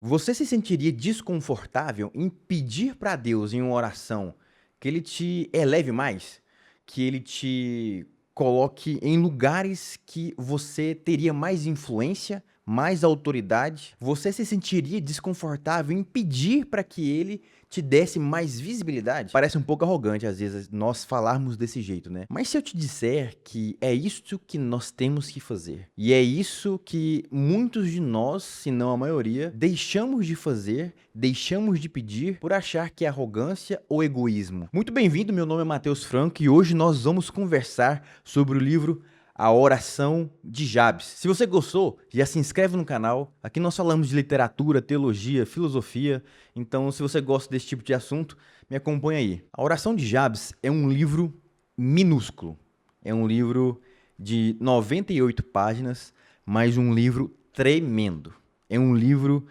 Você se sentiria desconfortável em pedir para Deus em uma oração que ele te eleve mais? Que ele te coloque em lugares que você teria mais influência, mais autoridade? Você se sentiria desconfortável em pedir para que ele te desse mais visibilidade? Parece um pouco arrogante às vezes nós falarmos desse jeito, né? Mas se eu te disser que é isso que nós temos que fazer, e é isso que muitos de nós, se não a maioria, deixamos de fazer, deixamos de pedir por achar que é arrogância ou egoísmo. Muito bem-vindo, meu nome é Matheus Franco e hoje nós vamos conversar sobre o livro A Oração de Jabes. Se você gostou, já se inscreve no canal. Aqui nós falamos de literatura, teologia, filosofia. Então, se você gosta desse tipo de assunto, me acompanha aí. A Oração de Jabes é um livro minúsculo. É um livro de 98 páginas, mas um livro tremendo. É um livro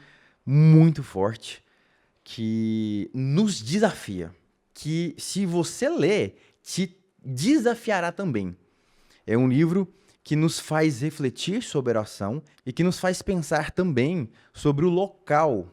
muito forte que nos desafia, que se você ler, te desafiará também. É um livro que nos faz refletir sobre a oração e que nos faz pensar também sobre o local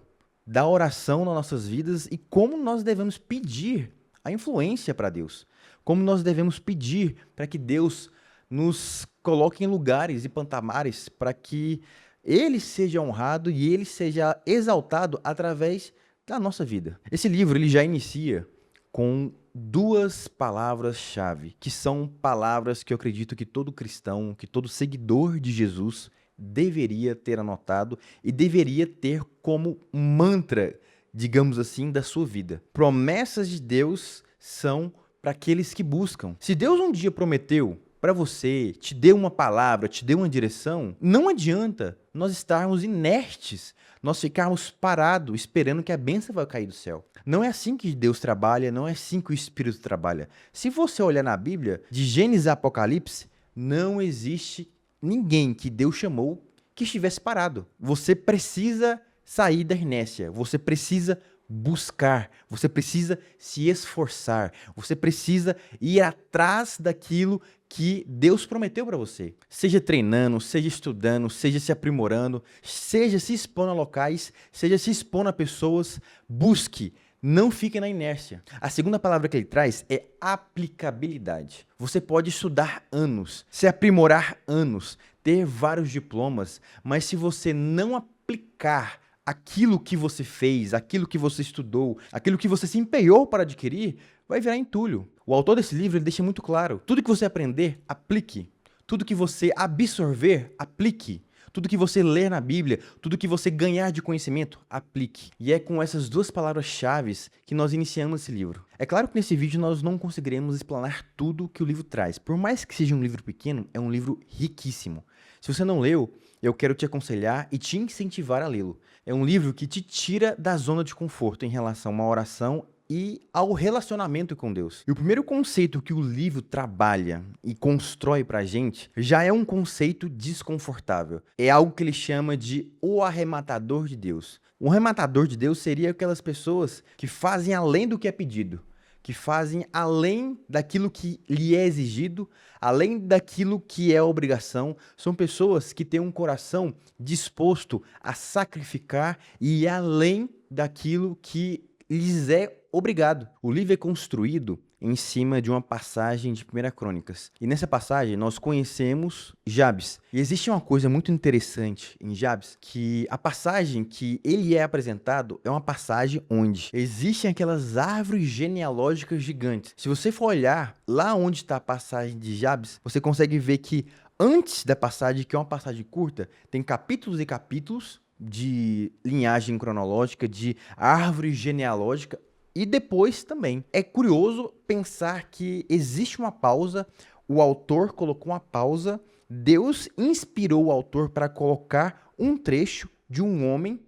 da oração nas nossas vidas e como nós devemos pedir a influência para Deus. Como nós devemos pedir para que Deus nos coloque em lugares e patamares para que Ele seja honrado e Ele seja exaltado através da nossa vida. Esse livro ele já inicia com duas palavras-chave, que são palavras que eu acredito que todo cristão, que todo seguidor de Jesus deveria ter anotado e deveria ter como mantra, digamos assim, da sua vida. Promessas de Deus são para aqueles que buscam. Se Deus um dia prometeu para você, te deu uma palavra, te deu uma direção, não adianta nós estarmos inertes, nós ficarmos parados esperando que a bênção vai cair do céu. Não é assim que Deus trabalha, não é assim que o Espírito trabalha. Se você olhar na Bíblia, de Gênesis a Apocalipse, não existe ninguém que Deus chamou que estivesse parado. Você precisa sair da inércia, você precisa buscar, você precisa se esforçar, você precisa ir atrás daquilo que Deus prometeu para você. Seja treinando, seja estudando, seja se aprimorando, seja se expondo a locais, seja se expondo a pessoas, busque. Não fique na inércia. A segunda palavra que ele traz é aplicabilidade. Você pode estudar anos, se aprimorar anos, ter vários diplomas, mas se você não aplicar aquilo que você fez, aquilo que você estudou, aquilo que você se empenhou para adquirir, vai virar entulho. O autor desse livro ele deixa muito claro: tudo que você aprender, aplique. Tudo que você absorver, aplique. Tudo que você ler na Bíblia, tudo que você ganhar de conhecimento, aplique. E é com essas duas palavras-chave que nós iniciamos esse livro. É claro que nesse vídeo nós não conseguiremos explanar tudo que o livro traz. Por mais que seja um livro pequeno, é um livro riquíssimo. Se você não leu, eu quero te aconselhar e te incentivar a lê-lo. É um livro que te tira da zona de conforto em relação a uma oração e ao relacionamento com Deus. E o primeiro conceito que o livro trabalha e constrói pra gente já é um conceito desconfortável. É algo que ele chama de o arrematador de Deus. O arrematador de Deus seria aquelas pessoas que fazem além do que é pedido, que fazem além daquilo que lhe é exigido, além daquilo que é obrigação. São pessoas que têm um coração disposto a sacrificar e ir além daquilo que lhes é obrigado. O livro é construído em cima de uma passagem de 1 Crônicas. E nessa passagem nós conhecemos Jabes. E existe uma coisa muito interessante em Jabes, que a passagem que ele é apresentado é uma passagem onde existem aquelas árvores genealógicas gigantes. Se você for olhar lá onde está a passagem de Jabes, você consegue ver que antes da passagem, que é uma passagem curta, tem capítulos e capítulos de linhagem cronológica, de árvore genealógica, e depois também. É curioso pensar que existe uma pausa, o autor colocou uma pausa, Deus inspirou o autor para colocar um trecho de um homem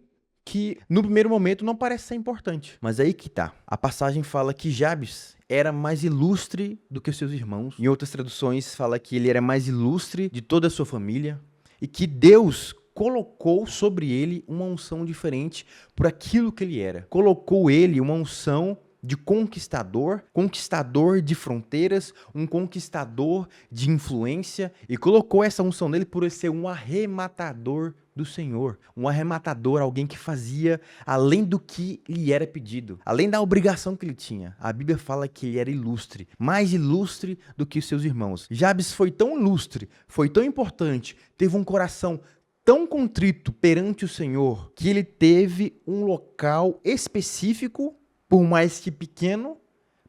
que no primeiro momento não parece ser importante. Mas aí que tá. A passagem fala que Jabes era mais ilustre do que os seus irmãos. Em outras traduções fala que ele era mais ilustre de toda a sua família e que Deus colocou sobre ele uma unção diferente por aquilo que ele era. Colocou ele uma unção de conquistador, conquistador de fronteiras, um conquistador de influência, e colocou essa unção nele por ele ser um arrematador do Senhor, um arrematador, alguém que fazia além do que lhe era pedido, além da obrigação que ele tinha. A Bíblia fala que ele era ilustre, mais ilustre do que os seus irmãos. Jabes foi tão ilustre, foi tão importante, teve um coração tão contrito perante o Senhor, que ele teve um local específico, por mais que pequeno,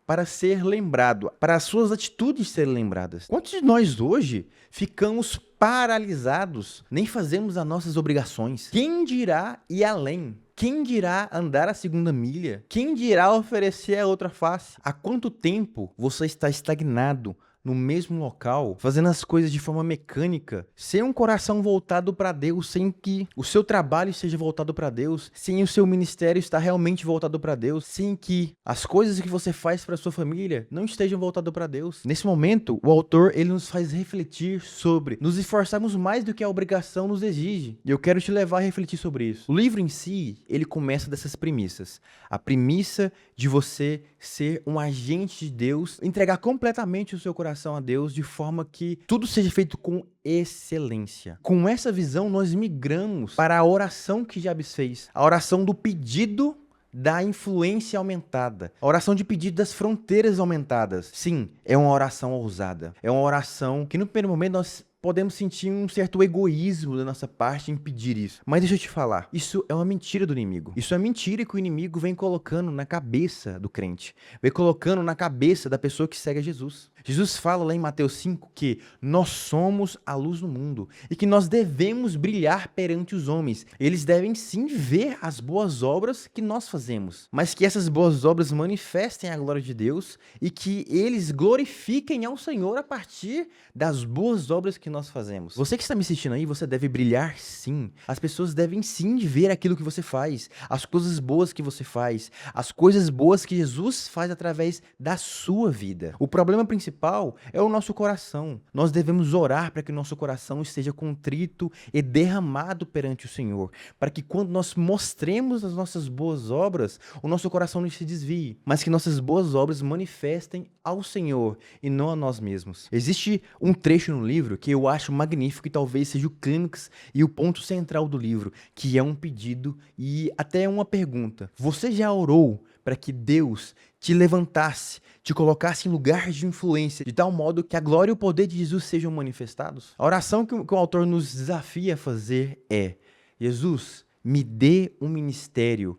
para ser lembrado, para as suas atitudes serem lembradas. Quantos de nós hoje ficamos paralisados, nem fazemos as nossas obrigações? Quem dirá ir além? Quem dirá andar a segunda milha? Quem dirá oferecer a outra face? Há quanto tempo você está estagnado no mesmo local, fazendo as coisas de forma mecânica, sem um coração voltado para Deus, sem que o seu trabalho seja voltado para Deus, sem o seu ministério estar realmente voltado para Deus, sem que as coisas que você faz para sua família não estejam voltadas para Deus? Nesse momento, o autor ele nos faz refletir sobre nos esforçarmos mais do que a obrigação nos exige. E eu quero te levar a refletir sobre isso. O livro em si, ele começa dessas premissas. A premissa de você ser um agente de Deus, entregar completamente o seu coração a Deus de forma que tudo seja feito com excelência. Com essa visão, nós migramos para a oração que Jabes fez, a oração do pedido da influência aumentada, a oração de pedido das fronteiras aumentadas. Sim, é uma oração ousada, é uma oração que no primeiro momento nós podemos sentir um certo egoísmo da nossa parte em pedir isso. Mas deixa eu te falar, isso é uma mentira do inimigo. Isso é mentira que o inimigo vem colocando na cabeça do crente. Vem colocando na cabeça da pessoa que segue a Jesus. Jesus fala lá em Mateus 5 que nós somos a luz do mundo e que nós devemos brilhar perante os homens. Eles devem sim ver as boas obras que nós fazemos, mas que essas boas obras manifestem a glória de Deus e que eles glorifiquem ao Senhor a partir das boas obras que nós fazemos. Você que está me assistindo aí, você deve brilhar sim. As pessoas devem sim ver aquilo que você faz, as coisas boas que você faz, as coisas boas que Jesus faz através da sua vida. O problema principal é o nosso coração. Nós devemos orar para que o nosso coração esteja contrito e derramado perante o Senhor, para que quando nós mostremos as nossas boas obras, o nosso coração não se desvie, mas que nossas boas obras manifestem ao Senhor e não a nós mesmos. Existe um trecho no livro que eu acho magnífico e talvez seja o clímax e o ponto central do livro, que é um pedido e até uma pergunta. Você já orou para que Deus te levantasse, te colocasse em lugar de influência, de tal modo que a glória e o poder de Jesus sejam manifestados? A oração que o autor nos desafia a fazer é: Jesus, me dê um ministério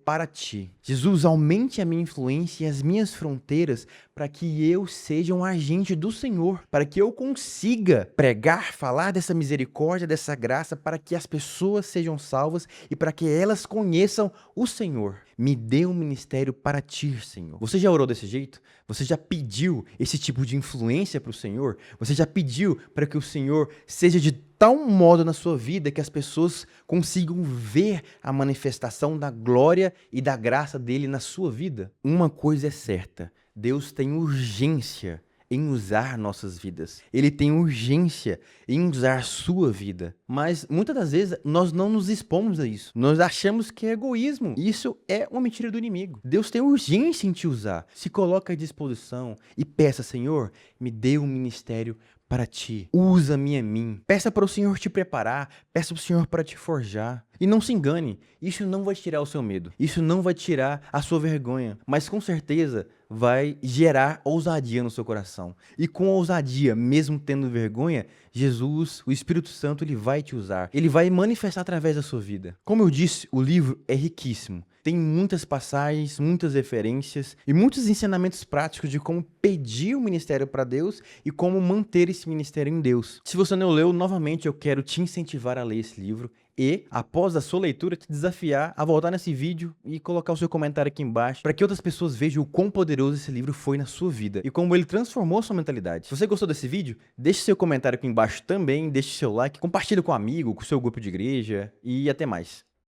para ti. Jesus, aumente a minha influência e as minhas fronteiras para que eu seja um agente do Senhor, para que eu consiga pregar, falar dessa misericórdia, dessa graça, para que as pessoas sejam salvas e para que elas conheçam o Senhor. Me dê um ministério para ti, Senhor. Você já orou desse jeito? Você já pediu esse tipo de influência para o Senhor? Você já pediu para que o Senhor seja de tal modo na sua vida que as pessoas consigam ver a manifestação da glória e da graça dele na sua vida? Uma coisa é certa: Deus tem urgência em usar nossas vidas. Ele tem urgência em usar sua vida. Mas muitas das vezes nós não nos expomos a isso. Nós achamos que é egoísmo. Isso é uma mentira do inimigo. Deus tem urgência em te usar. Se coloca à disposição e peça: Senhor, me dê um ministério para ti. Usa-me a mim. Peça para o Senhor te preparar. Peça para o Senhor para te forjar. E não se engane, isso não vai tirar o seu medo. Isso não vai tirar a sua vergonha. Mas com certeza vai gerar ousadia no seu coração. E com ousadia, mesmo tendo vergonha, Jesus, o Espírito Santo, ele vai te usar. Ele vai manifestar através da sua vida. Como eu disse, o livro é riquíssimo. Tem muitas passagens, muitas referências e muitos ensinamentos práticos de como pedir o ministério para Deus e como manter esse ministério em Deus. Se você não leu, novamente eu quero te incentivar a ler esse livro e, após a sua leitura, te desafiar a voltar nesse vídeo e colocar o seu comentário aqui embaixo para que outras pessoas vejam o quão poderoso esse livro foi na sua vida e como ele transformou sua mentalidade. Se você gostou desse vídeo, deixe seu comentário aqui embaixo também, deixe seu like, compartilhe com um amigo, com o seu grupo de igreja e até mais.